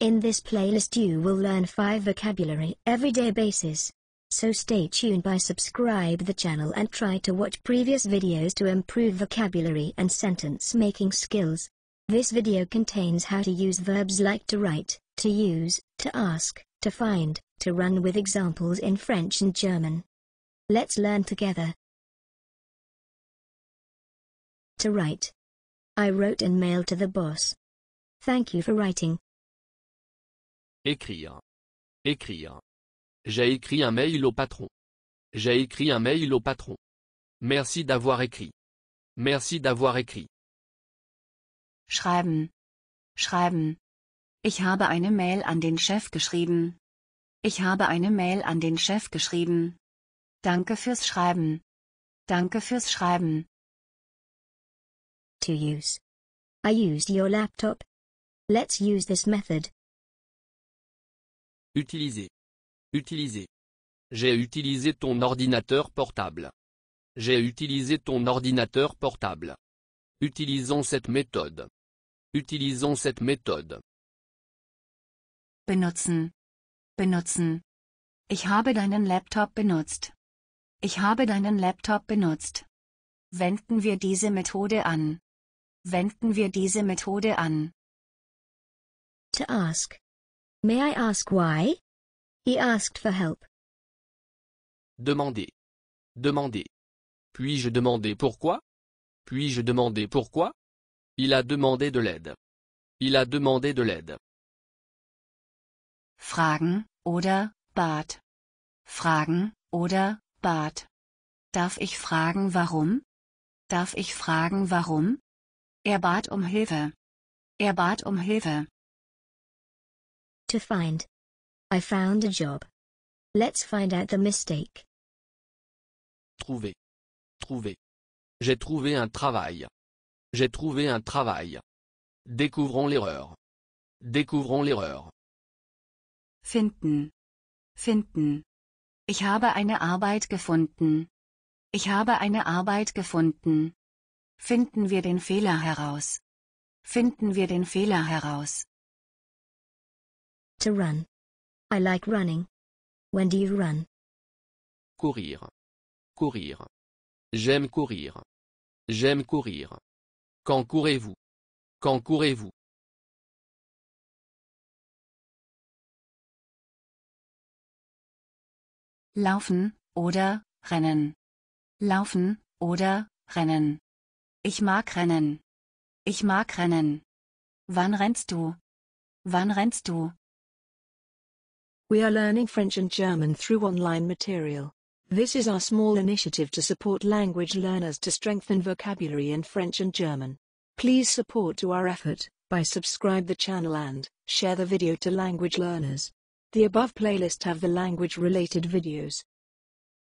In this playlist you will learn 5 vocabulary everyday basis. So stay tuned by subscribe the channel and try to watch previous videos to improve vocabulary and sentence making skills. This video contains how to use verbs like to write, to use, to ask, to find, to run with examples in French and German. Let's learn together. To write. I wrote an mail to the boss. Thank you for writing. Écrire. Écrire. J'ai écrit un mail au patron. J'ai écrit un mail au patron. Merci d'avoir écrit. Merci d'avoir écrit. Schreiben. Schreiben. Ich habe eine Mail an den Chef geschrieben. Ich habe eine Mail an den Chef geschrieben. Danke fürs Schreiben. Danke fürs Schreiben. To use. I used your laptop. Let's use this method. Utiliser. Utiliser. J'ai utilisé ton ordinateur portable. J'ai utilisé ton ordinateur portable. Utilisons cette méthode. Utilisons cette méthode. Benutzen. Benutzen. Ich habe deinen Laptop benutzt. Ich habe deinen Laptop benutzt. Wenden wir diese Methode an. Wenden wir diese Methode an. To ask. May I ask why? He asked for help. Demander. Demander. Puis-je demander pourquoi? Puis-je demander pourquoi? Il a demandé de l'aide. Il a demandé de l'aide. Fragen, oder, bat. Fragen, oder, bat. Darf ich fragen warum? Darf ich fragen warum? Er bat um Hilfe. Er bat um Hilfe. To find. I found a job. Let's find out the mistake. Trouver. Trouver. J'ai trouvé un travail. J'ai trouvé un travail. Découvrons l'erreur. Découvrons l'erreur. Finden. Finden. Ich habe eine Arbeit gefunden. Ich habe eine Arbeit gefunden. Finden wir den Fehler heraus. Finden wir den Fehler heraus. To run. I like running. When do you run? Courir. Courir. J'aime courir. J'aime courir. Quand courez-vous? Quand courez-vous? Laufen, oder, rennen. Laufen, oder, rennen. Ich mag rennen. Ich mag rennen. Wann rennst du? Wann rennst du? We are learning French and German through online material. This is our small initiative to support language learners to strengthen vocabulary in French and German. Please support to our effort by subscribe the channel and share the video to language learners. The above playlist have the language related videos.